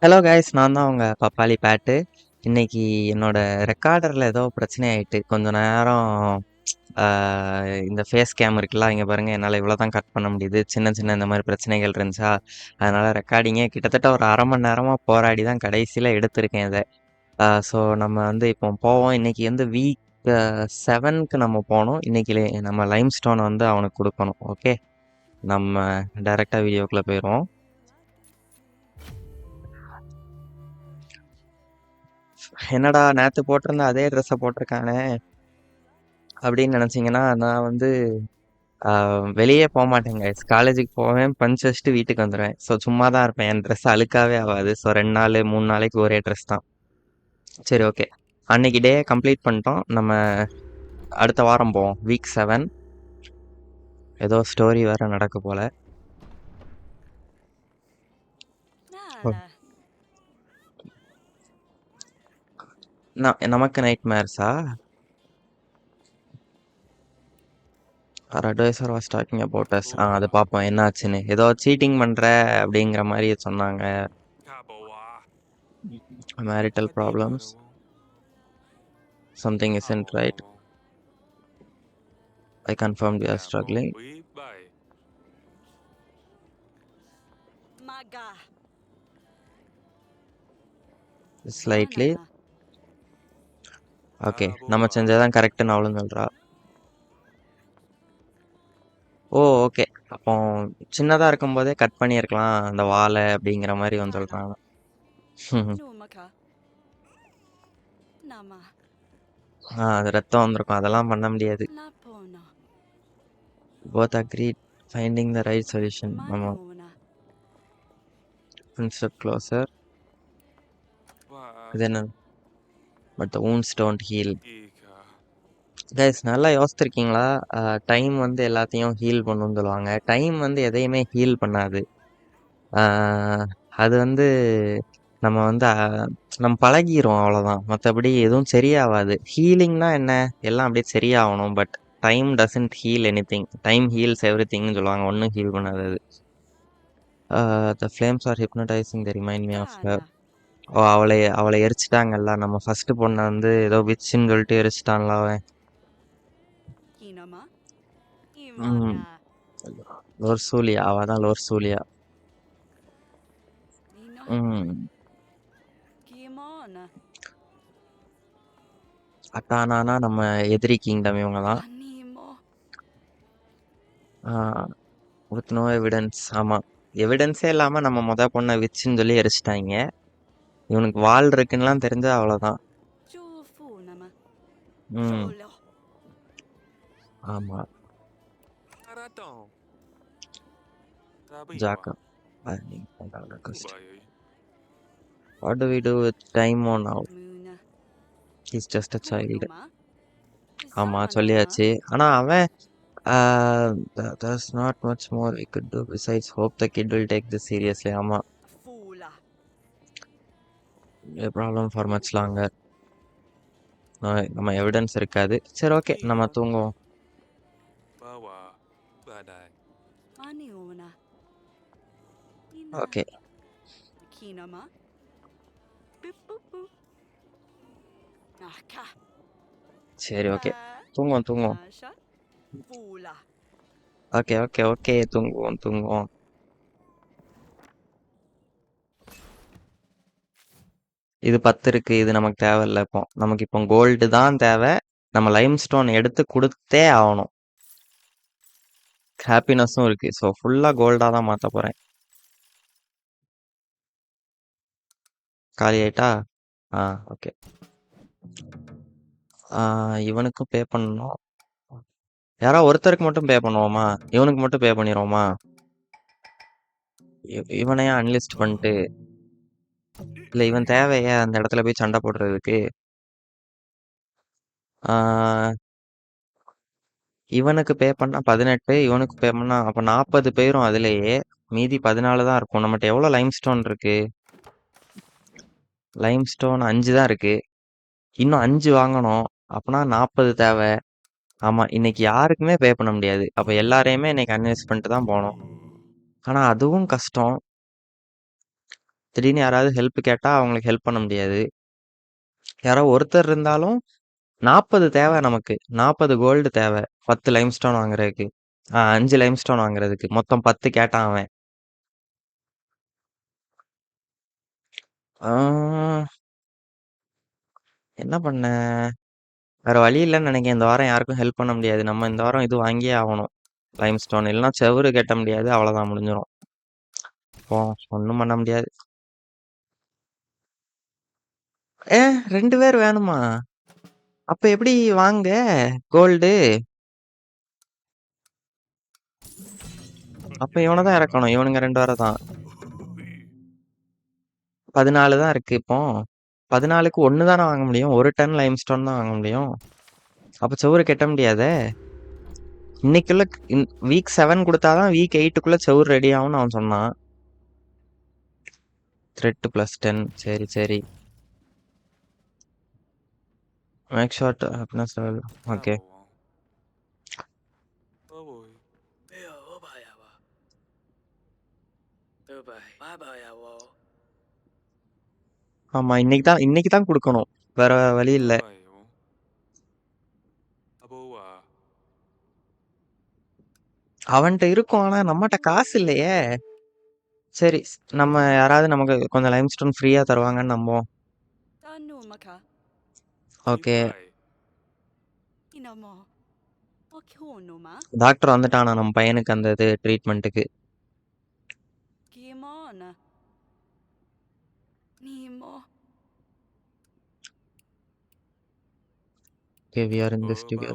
Hello guys, நான் தான் உங்க பப்பாளி பேட்டு. இன்னைக்கு என்னோட ரெக்கார்டரில் ஏதோ பிரச்சனை ஆயிட்டு கொஞ்ச நேரம். இந்த ஃபேஸ் கேம் இருக்குல்ல, இங்கே பாருங்க, என்னால் இவ்வளோ தான் கட் பண்ண முடியுது. சின்ன சின்ன இந்த மாதிரி பிரச்சனைகள் இருந்துச்சா, அதனால ரெக்கார்டிங்கே கிட்டத்தட்ட ஒரு அரை மணி நேரமாக போராடி தான் கடைசியில் எடுத்திருக்கேன் இதை. ஸோ நம்ம வந்து இப்போ போவோம். இன்னைக்கு வந்து வீக் 7க்கு நம்ம போகணும். இன்னைக்கு நம்ம லைம் ஸ்டோனை வந்து அவனுக்கு கொடுக்கணும். ஓகே, நம்ம டைரெக்டாக வீடியோக்குள்ளே போயிடுவோம். என்னடா நேத்து போட்டிருந்த அதே ட்ரெஸ்ஸை போட்டிருக்கானே அப்படின்னு நினைச்சீங்கன்னா, நான் வந்து வெளியே போக மாட்டேங்க. காலேஜுக்கு போவேன், பஞ்ச் வச்சுட்டு வீட்டுக்கு வந்துடுவேன். ஸோ சும்மா தான் இருப்பேன். என் ட்ரெஸ் அழுக்காவே ஆகாது. ஸோ 2 நாள் 3 நாளைக்கு ஒரே ட்ரெஸ் தான். சரி, ஓகே. அன்னைக்கு டே கம்ப்ளீட் பண்ணிட்டோம். நம்ம அடுத்த வாரம் போவோம். வீக் 7. ஏதோ ஸ்டோரி வேற நடக்க போல. நமக்கு நைட் மேர்ஸா? Adviser was talking about us. அது பார்ப்போம் என்ன ஆச்சுன்னு. ஏதோ சீட்டிங் பண்ற அப்படிங்கிற மாதிரி சொன்னாங்க. Marital problems, something isn't right. I confirmed we are struggling slightly. Okay, நம்ம செஞ்சதான் கரெக்டுன்னு அவளும் சொல்றா. ஓ, ஓகே. அப்போ சின்னதா இருக்கும்போதே கட் பண்ணியிருக்கலாம் அந்த வாலை அப்படிங்கிற மாதிரி வந்து சொல்றாங்க. அது ரத்தம் வந்திருக்கும், அதெல்லாம் பண்ண முடியாது. Both agreed finding the right solution. ஆமா, one step closer. இது என்ன? But the wounds don't heal. Guys, நல்லா யோசிச்சிருக்கீங்களா? டைம் வந்து எல்லாத்தையும் ஹீல் பண்ணுன்னு சொல்லுவாங்க. டைம் வந்து எதையுமே ஹீல் பண்ணாது. அது வந்து நம்ம வந்து நம்ம பழகிரும், அவ்வளோதான். மற்றபடி எதுவும் சரியாகாது. ஹீலிங்னா என்ன? எல்லாம் அப்படியே சரியாகணும். But time doesn't heal anything. Time heals every திங்னு சொல்லுவாங்க. ஒன்றும் ஹீல் பண்ணாது அது. The flames are hypnotising, they remind me of her. Oh, அவளை எரிச்சிட்டாங்கல்ல. நம்ம ஃபர்ஸ்ட் பொண்ணை வந்து ஏதோ விச்சுன்னு சொல்லிட்டு எரிச்சிட்டான்ல அவன். லோர்சூலியா, அவ தான் லோர்சூலியா. அட்டானானா நம்ம எதிரி கிங்டம் இவங்க தான். With no evidence. ஆமா, எவிடன்ஸே இல்லாம நம்ம பொண்ணை விச்சுன்னு சொல்லி எரிச்சிட்டாங்க. இவனுக்கு வால் இருக்குன்னுலாம் தெரிஞ்சா அவ்வளவுதான். ஆமா, ஜாக்கா. What do we do with Daimon now? He's just a child. ஆமா, சொல்லியாச்சு. ஆனா அவன் there's not much more we could do besides hope the kid will take this seriously. ஆமா, a problem for much longer. நம்ம evidence இருக்காது. சரி, okay, நம்ம தூங்குவோம். ஓகே, சரி, ஓகே, தூங்குவோம். ஓகே, ஓகே, ஓகே, தூங்குவோம். இது 10 இருக்கு. இது நமக்கு தேவையில்லை. இப்போ நமக்கு இப்போ கோல்டு தான் தேவை. நம்ம லைம் ஸ்டோன் எடுத்து கொடுத்தே ஆகணும். ஹாப்பினஸும் இருக்கு. ஸோ ஃபுல்லா கோல்டா தான் மாத்த போறேன். காலி ஆயிட்டா? ஓகே. இவனுக்கும் பே பண்ணணும். யாரோ ஒருத்தருக்கு மட்டும் பே பண்ணுவோமா? இவனுக்கு மட்டும் பே பண்ணிடுவோமா? இவனையா அன்லிஸ்ட் பண்ணிட்டு, இல்ல இவன் தேவையா அந்த இடத்துல போய் சண்டை போடுறதுக்கு? இவனுக்கு பே பண்ணா 18, இவனுக்கு பே பண்ணா அப்ப 40 பேரும். அதுலயே மீதி 14 தான் இருக்கும். நம்மகிட்ட எவ்வளவு லைம் ஸ்டோன் இருக்கு? லைம் ஸ்டோன் 5 தான் இருக்கு. இன்னும் 5 வாங்கணும். அப்பனா 40 தேவை. ஆமா, இன்னைக்கு யாருக்குமே பே பண்ண முடியாது. அப்ப எல்லாரையுமே இன்னைக்கு அன்லிஸ்ட் பண்ணிட்டு தான் போனோம். ஆனா அதுவும் கஷ்டம். திடீர்னு யாராவது ஹெல்ப் கேட்டா அவங்களுக்கு ஹெல்ப் பண்ண முடியாது. யாரோ ஒருத்தர் இருந்தாலும் 40 தேவை நமக்கு. 40 கோல்டு தேவை. 10 லைம்ஸ்டோன் வாங்குறதுக்கு. 5 லைம்ஸ்டோன் வாங்குறதுக்கு. மொத்தம் 10 கேட்டான் அவன். ஆ, என்ன பண்ண? வேற வழி இல்லன்னு நினைக்கிறேன். இந்த வாரம் யாருக்கும் ஹெல்ப் பண்ண முடியாது. நம்ம இந்த வாரம் இது வாங்கியே ஆகணும். லைம்ஸ்டோன். இல்லைன்னா செவுரு கட்ட முடியாது. அவ்வளவுதான் முடிஞ்சிரும். போ, ஒண்ணும் பண்ண முடியாது. 2 பேர் வேணுமா? அப்ப எப்படி வாங்க கோல்டு? அப்ப இவனை தான் இறக்கணும். இவனுங்க 2 பேரை தான். 14 தான் இருக்கு இப்போ. 14க்கு 1 தானே வாங்க முடியும். 1 டன் லைம்ஸ்டோன் தான் வாங்க முடியும். அப்ப செவுரு கட்ட முடியாதே. இன்னைக்குள்ள வீக் 7 கொடுத்தாதான் வீக் 8க்குள்ள செவுரு ரெடி ஆகும்னு அவன் சொன்னான். Threat plus 10. சரி சரி. Make short happiness level. Okay. ஆமா, இன்னைக்கு தான் கொடுக்கணும். வேற வழி இல்ல. அவன்கிட்ட இருக்கும், ஆனா நம்மகிட்ட காசு இல்லையே. சரி, நம்ம யாராவது நமக்கு கொஞ்சம் லைம்ஸ்டோன் ஃப்ரீயா தருவாங்கன்னு நம்புவோம். ஓகே. டாக்டர் வந்துட்டானா நம்ம பையனுக்கு அந்த இது ட்ரீட்மெண்ட்டுக்கு? Okay, we are in this together.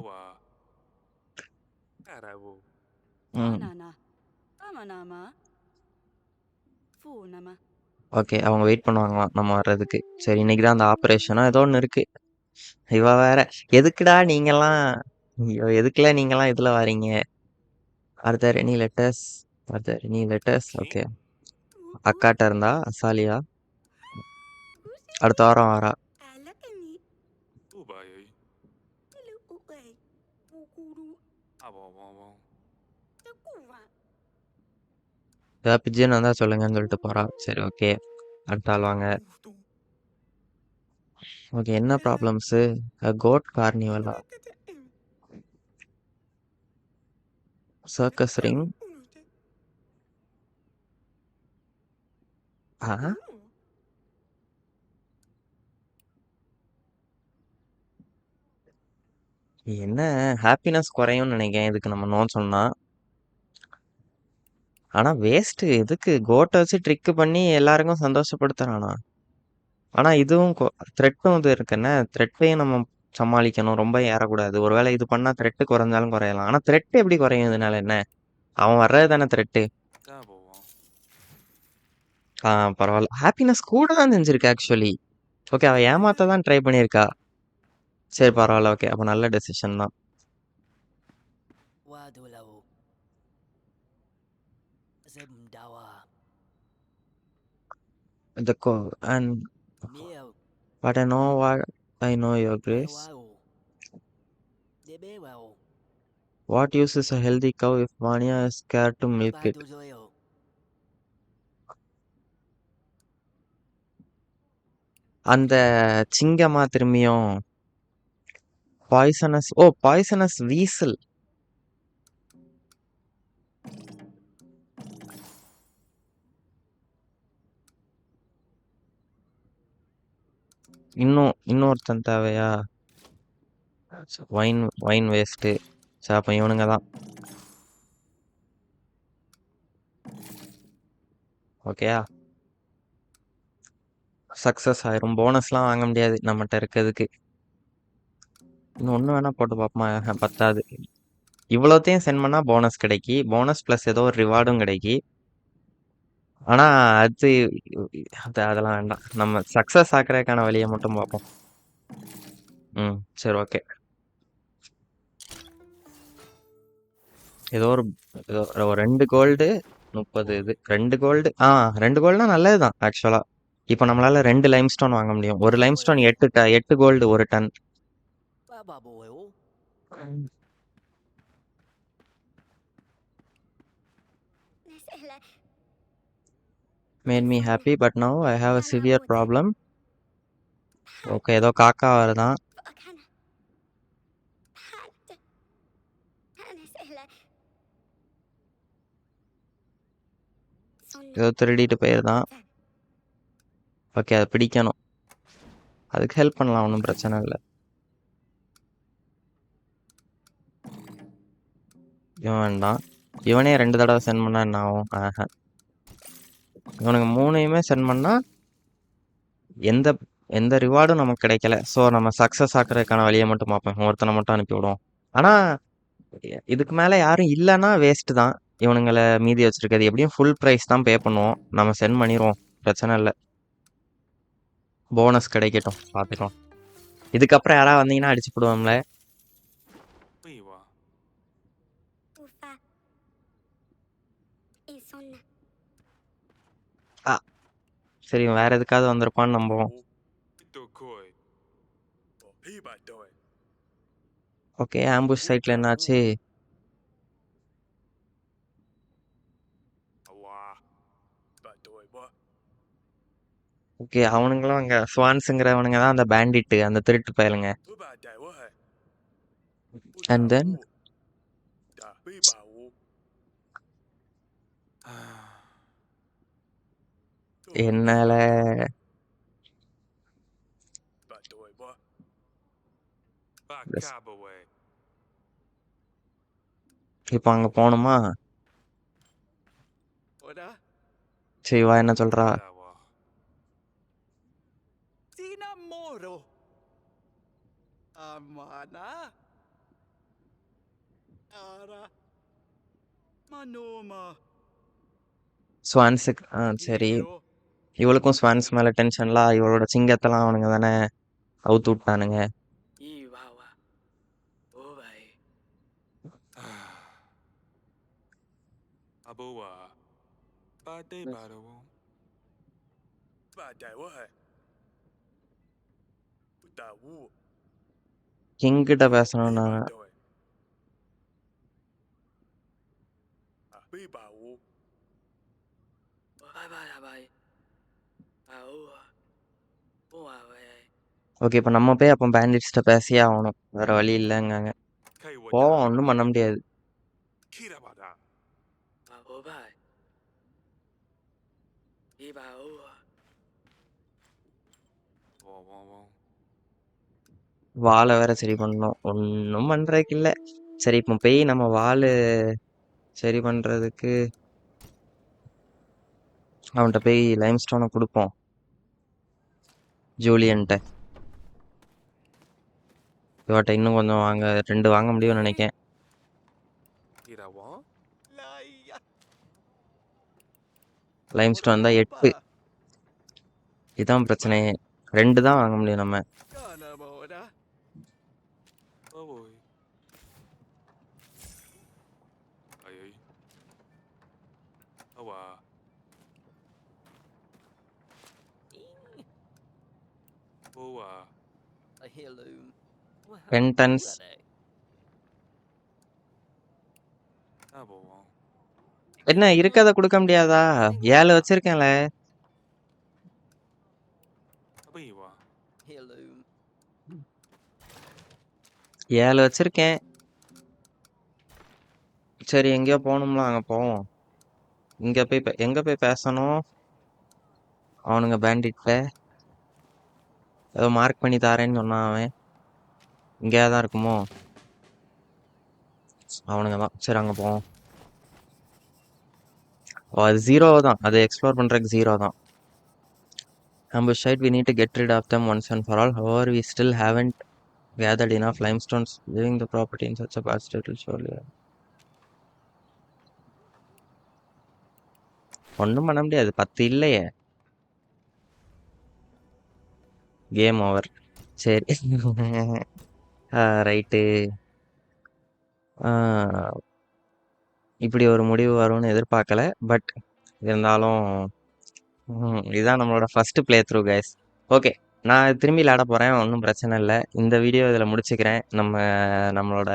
Okay, அவங்க வெயிட் பண்ணுவாங்களாம் நம்ம வர்றதுக்கு. சரி, இன்னைக்கு தான் அந்த ஆபரேஷனா ஏதோ ஒன்று இருக்கு. இவ வேற எதுக்குடா நீங்கெல்லாம், ஐயோ எதுக்குல நீங்கெல்லாம் இதுல வாரீங்க? Are there any letters? Are there any letters? Okay. அக்காட்ட இருந்தா அசாலியா அடுத்த வாரம் வரா. ஏதாவது பிஜின் வந்தா சொல்லுங்கன்னு சொல்லிட்டு போறா. சரி ஓகே, அடுத்த ஆள் வாங்க. ஓகே, என்ன ப்ராப்ளம்ஸ்? கோட் கார்னிவலா? Circus ring? என்ன ஹாப்பினஸ் குறையும்னு நினைக்கிறேன் இதுக்கு நம்ம நோ சொன்னா. ஆனா வேஸ்ட், எதுக்கு கோட்டை வச்சு ட்ரிக் பண்ணி எல்லாருக்கும் சந்தோஷப்படுத்துறானா? ஆனா இதுவும் த்ரெட்டும் இது இருக்குன்னு, த்ரெட்டையும் நம்ம சமாளிக்கணும். ரொம்ப ஏறக்கூடாது. ஒருவேளை இது பண்ணா த்ரெட்டு குறைஞ்சாலும் குறையலாம். ஆனா த்ரெட் எப்படி குறையும் இதனால? என்ன, அவன் வர்றது தானே த்ரெட்டு. பரவாயில்ல. ஹாப்பினஸ் கூட தான் செஞ்சிருக்கா ஆக்சுவலி. ஓகே, அவ ஏமாத்த தான் ட்ரை பண்ணியிருக்கா. சரி பரவாயில்ல. ஓகே, அப்ப நல்ல டெசிஷன் தான். The and but I know what I know, Your Grace. What use is a healthy cow if Vanya is scared to milk it? அந்த சிங்கமா திரும்பியும் பாய்சனஸ்? ஓ, பாய்சனஸ் வீசல். இன்னொருத்தன் தேவையா? Wine waste. சரி, அப்ப இவனுங்க தான். ஓகேயா, சக்சஸ் ஆயிரும். போனஸ்லாம் வாங்க முடியாது நம்மகிட்ட இருக்கிறதுக்கு. இன்னும் ஒண்ணு வேணா போட்டு பார்ப்போமா? பத்தாது. இவ்வளோத்தையும் சென்ட் பண்ணா போனஸ் கிடைக்கி. போனஸ் பிளஸ் ஏதோ ஒரு ரிவார்டும் கிடைக்கி. ஆனா அதெல்லாம் வேண்டாம். நம்ம சக்சஸ் ஆக்குறதுக்கான வழியை மட்டும் பார்ப்போம். சரி ஓகே. ஏதோ ஒரு 2 கோல்டு 30 இது 2 கோல்டு. 2 கோல்டுனா நல்லதுதான் ஆக்சுவலா. இப்போ நம்மளால 2 லைம்ஸ்டோன் வாங்க முடியும். ஒரு limestone 8 gold 1 ton. made me happy, but now I have a severe problem. Okay, ஏதோ காக்கா வருதான். ஏதோ திருடிட்டு போயிருதான். ஓகே, அதை பிடிக்கணும். அதுக்கு ஹெல்ப் பண்ணலாம், ஒன்றும் பிரச்சனை இல்லை. இவன் வேண்டாம். இவனே 2 தடவை சென்ட் பண்ணா என்ன ஆகும்? இவனுக்கு 3யுமே சென்ட் பண்ணா எந்த எந்த ரிவார்டும் நமக்கு கிடைக்கல. ஸோ நம்ம சக்ஸஸ் ஆக்குறதுக்கான வழியை மட்டும் பார்ப்போம். ஒருத்தனை மட்டும் அனுப்பி விடுவோம். ஆனால் இதுக்கு மேலே யாரும் இல்லைன்னா வேஸ்ட்டு தான். இவனுங்களை மீதி வச்சிருக்கிறது எப்படியும் ஃபுல் ப்ரைஸ் தான் பே பண்ணுவோம். நம்ம சென்ட் பண்ணிடுவோம், பிரச்சனை இல்லை. போனஸ் கிடைக்கட்டும், பார்த்துக்கலாம். இதுக்கப்புறம் யாராவது வந்தீங்கன்னா அடிச்சு போடுவோம்ல. சரி, வேற எதுக்காவது வந்திருப்பான்னு நம்புவோம். ஓகே, ஆம்புஷ் சைட்ல என்னாச்சு? ஓகே, அவனுங்களும் அங்க ஸ்வான்ஸுங்கிறவனுங்க தான் அந்த பேண்டிட்டு, அந்த திருட்டு பயலுங்க. அண்ட் தென் என்னால இப்போ அங்க போகணுமா? சரி வா, என்ன சொல்றா? ஸ்வான்ஸுக்கு சரி. இவளுக்கும் ஸ்வான்ஸ் மேல டென்ஷன்லாம். இவளோட சிங்கத்தெல்லாம் அவனுங்க தானே அவுத்து விட்டானுங்க. கிங் கிட்ட பேசணும் நான். ஓகே, இப்போ நம்ம போய் அப்போ பேண்டிட்ஸ்கிட்ட பேசியே ஆகணும், வேற வழி இல்லைங்காங்க. போவோம், ஒன்றும் பண்ண முடியாது. வாழை வேற சரி பண்ணணும், ஒன்றும் பண்றதுக்கு இல்லை. சரி, இப்போ போய் நம்ம வாழு சரி பண்றதுக்கு அவன்கிட்ட போய் லைம் ஸ்டோனை கொடுப்போம், ஜூலியன்ட்ட. இவட்ட இன்னும் கொஞ்சம் 2 வாங்க முடியும்னு நினைக்கிறேன். லைம் ஸ்டோன் தான் 8. இதுதான் பிரச்சனையே, 2 தான் வாங்க முடியும் நம்ம. பென்டன்ஸ் என்ன இருக்கதை கொடுக்க முடியாதா? 7 வச்சிருக்கேன்ல. 7 வச்சிருக்கேன். சரி, எங்கேயோ போகணும்ல, அங்க போவோம். இங்க போய் எங்க போய் பேசணும்? அவனுங்க பேண்டிட்ல ஏதோ மார்க் பண்ணி தாரேன்னு சொன்னான் அவன். இங்கேயா தான் இருக்குமோ? அவனுங்க தான். சரி, அங்க போவோம். அது 0 தான், அது எக்ஸ்ப்ளோர் பண்றதுக்கு 0 தான். Ambush site, we need to get rid of them once and for all. However, we still haven't gathered enough limestones. Leaving the property in such a bad state will surely. ஒன்றும் பண்ண முடியாது, 10 இல்லையே. Game over. சரி right. இப்படி ஒரு முடிவு வரும்னு எதிர்பார்க்கல. பட் இருந்தாலும் இதுதான் நம்மளோட first play through guys. Okay, நான் திரும்பி விளையாட போகிறேன், ஒன்றும் பிரச்சனை இல்லை. இந்த வீடியோ இதில் முடிச்சுக்கிறேன். நம்மளோட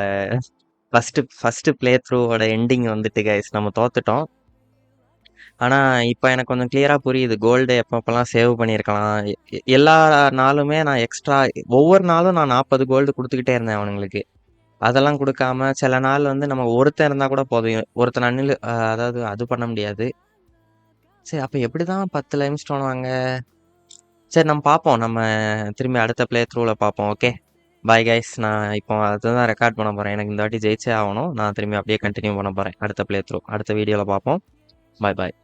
ஃபஸ்ட்டு பிளே த்ரூவோட எண்டிங் வந்துட்டு கைஸ், நம்ம தோத்துட்டோம். ஆனா இப்ப எனக்கு கொஞ்சம் கிளியரா புரியுது. கோல்டு எப்பப்பலாம் சேவ் பண்ணியிருக்கலாம். எல்லா நாளுமே நான் எக்ஸ்ட்ரா ஒவ்வொரு நாளும் நான் 40 கோல்டு குடுத்துக்கிட்டே இருந்தேன் அவனுங்களுக்கு. அதெல்லாம் குடுக்காம சில நாள் வந்து நம்ம ஒருத்தன் இருந்தா கூட போதும். ஒருத்தன் அணிலு அதாவது அது பண்ண முடியாது. சரி அப்ப எப்படிதான் 10 லைம் ஸ்டோன் வாங்க? சரி நம்ம பார்ப்போம். நம்ம திரும்பி அடுத்த ப்ளே த்ரூல பார்ப்போம். ஓகே. Bye guys. நான் இப்போ அதுதான் ரெக்கார்ட் பண்ண போறேன். எனக்கு இந்த வாட்டி ஜெயிச்சே ஆவணும். நான் திரும்பி அப்படியே கன்டின்யூ பண்ண போறேன். அடுத்த ப்ளே த்ரூ. அடுத்த வீடியோல பார்ப்போம். பாய் பாய்.